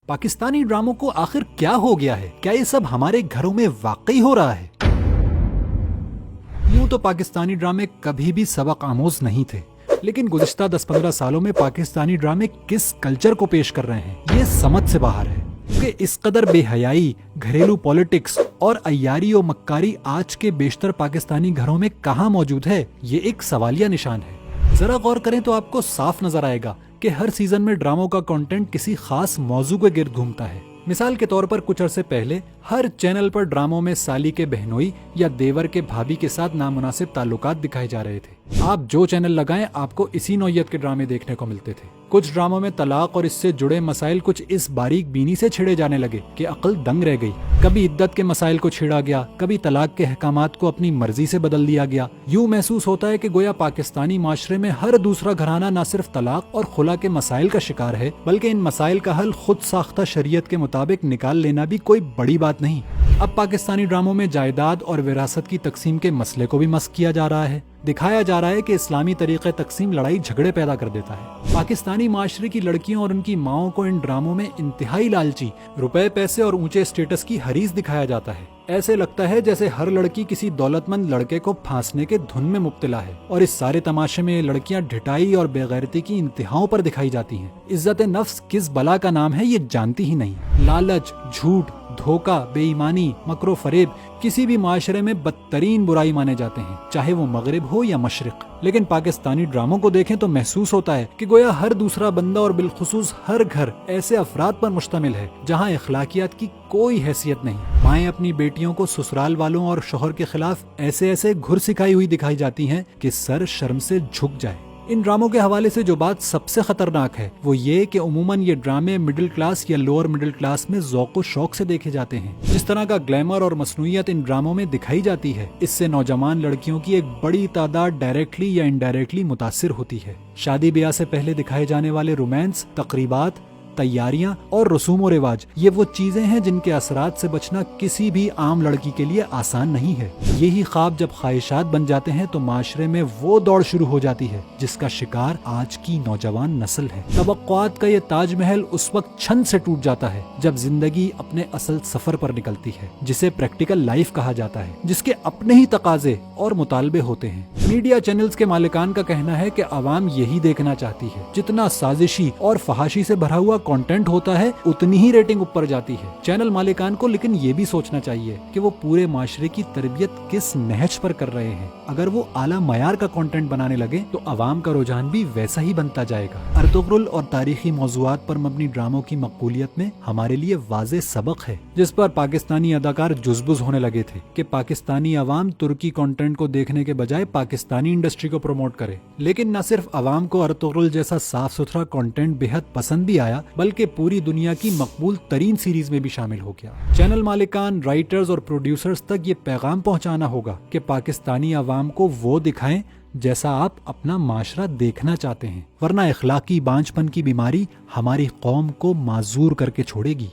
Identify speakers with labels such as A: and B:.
A: پاکستانی ڈراموں کو آخر کیا ہو گیا ہے؟ کیا یہ سب ہمارے گھروں میں واقعی ہو رہا ہے؟ یوں تو پاکستانی ڈرامے کبھی بھی سبق آموز نہیں تھے، لیکن گزشتہ 10-15 سالوں میں پاکستانی ڈرامے کس کلچر کو پیش کر رہے ہیں یہ سمجھ سے باہر ہے، کہ اس قدر بے حیائی، گھریلو پولیٹکس اور عیاری و مکاری آج کے بیشتر پاکستانی گھروں میں کہاں موجود ہے، یہ ایک سوالیہ نشان ہے۔ ذرا غور کریں تو آپ کو صاف نظر آئے گا کہ ہر سیزن میں ڈراموں کا کنٹینٹ کسی خاص موضوع کے گرد گھومتا ہے۔ مثال کے طور پر کچھ عرصے پہلے ہر چینل پر ڈراموں میں سالی کے بہنوئی یا دیور کے بھابھی کے ساتھ نامناسب تعلقات دکھائے جا رہے تھے۔ آپ جو چینل لگائیں آپ کو اسی نوعیت کے ڈرامے دیکھنے کو ملتے تھے۔ کچھ ڈراموں میں طلاق اور اس سے جڑے مسائل کچھ اس باریک بینی سے چھیڑے جانے لگے کہ عقل دنگ رہ گئی۔ کبھی عدت کے مسائل کو چھیڑا گیا، کبھی طلاق کے احکامات کو اپنی مرضی سے بدل دیا گیا۔ یوں محسوس ہوتا ہے کہ گویا پاکستانی معاشرے میں ہر دوسرا گھرانہ نہ صرف طلاق اور خلا کے مسائل کا شکار ہے، بلکہ ان مسائل کا حل خود ساختہ شریعت کے مطابق نکال لینا بھی کوئی بڑی بات نہیں۔ اب پاکستانی ڈراموں میں جائیداد اور وراثت کی تقسیم کے مسئلے کو بھی مسخ کیا جا رہا ہے۔ دکھایا جا رہا ہے کہ اسلامی طریقہ تقسیم لڑائی جھگڑے پیدا کر دیتا ہے۔ پاکستانی معاشرے کی لڑکیوں اور ان کی ماؤں کو ان ڈراموں میں انتہائی لالچی، روپے پیسے اور اونچے اسٹیٹس کی حریص دکھایا جاتا ہے۔ ایسے لگتا ہے جیسے ہر لڑکی کسی دولت مند لڑکے کو پھانسنے کے دھن میں مبتلا ہے، اور اس سارے تماشے میں لڑکیاں ڈھٹائی اور بے غیرتی کی انتہاؤں پر دکھائی جاتی ہیں۔ عزت نفس کس بلا کا نام ہے یہ جانتی ہی نہیں۔ لالچ، جھوٹ، دھوکہ، بے ایمانی، مکر و فریب کسی بھی معاشرے میں بدترین برائی مانے جاتے ہیں، چاہے وہ مغرب ہو یا مشرق۔ لیکن پاکستانی ڈراموں کو دیکھیں تو محسوس ہوتا ہے کہ گویا ہر دوسرا بندہ اور بالخصوص ہر گھر ایسے افراد پر مشتمل ہے جہاں اخلاقیات کی کوئی حیثیت نہیں۔ مائیں اپنی بیٹیوں کو سسرال والوں اور شوہر کے خلاف ایسے گھر سکھائی ہوئی دکھائی جاتی ہیں کہ سر شرم سے جھک جائے۔ ان ڈراموں کے حوالے سے جو بات سب سے خطرناک ہے وہ یہ کہ عموماً یہ ڈرامے مڈل کلاس یا لوور مڈل کلاس میں ذوق و شوق سے دیکھے جاتے ہیں۔ جس طرح کا گلیمر اور مصنوعیت ان ڈراموں میں دکھائی جاتی ہے، اس سے نوجوان لڑکیوں کی ایک بڑی تعداد ڈائریکٹلی یا انڈائریکٹلی متاثر ہوتی ہے۔ شادی بیاہ سے پہلے دکھائے جانے والے رومانس، تقریبات، تیاریاں اور رسوم و رواج یہ وہ چیزیں ہیں جن کے اثرات سے بچنا کسی بھی عام لڑکی کے لیے آسان نہیں ہے۔ یہی خواب جب خواہشات بن جاتے ہیں تو معاشرے میں وہ دوڑ شروع ہو جاتی ہے جس کا شکار آج کی نوجوان نسل ہے۔ توقعات کا یہ تاج محل اس وقت چھن سے ٹوٹ جاتا ہے جب زندگی اپنے اصل سفر پر نکلتی ہے، جسے پریکٹیکل لائف کہا جاتا ہے، جس کے اپنے ہی تقاضے اور مطالبے ہوتے ہیں۔ میڈیا چینلز کے مالکان کا کہنا ہے کہ عوام یہی دیکھنا چاہتی ہے۔ جتنا سازشی اور فحاشی سے بھرا ہوا کنٹینٹ ہوتا ہے اتنی ہی ریٹنگ اوپر جاتی ہے۔ چینل مالکان کو لیکن یہ بھی سوچنا چاہیے کہ وہ پورے معاشرے کی تربیت کس نہج پر کر رہے ہیں۔ اگر وہ اعلیٰ معیار کا کنٹینٹ بنانے لگے تو عوام کا رجحان بھی ویسا ہی بنتا جائے گا۔ ارطغرل اور تاریخی موضوعات پر مبنی ڈراموں کی مقبولیت میں ہمارے لیے واضح سبق ہے، جس پر پاکستانی اداکار جزبز ہونے لگے تھے کہ پاکستانی عوام ترکی کنٹینٹ کو دیکھنے کے بجائے پاکستانی انڈسٹری کو پروموٹ کرے۔ لیکن نہ صرف عوام کو ارطغرل جیسا صاف ستھرا کنٹینٹ بے حد پسند بھی آیا، بلکہ پوری دنیا کی مقبول ترین سیریز میں بھی شامل ہو گیا۔ چینل مالکان، رائٹرز اور پروڈیوسرز تک یہ پیغام پہنچانا ہوگا کہ پاکستانی عوام کو وہ دکھائیں جیسا آپ اپنا معاشرہ دیکھنا چاہتے ہیں، ورنہ اخلاقی بانجھ پن کی بیماری ہماری قوم کو معذور کر کے چھوڑے گی۔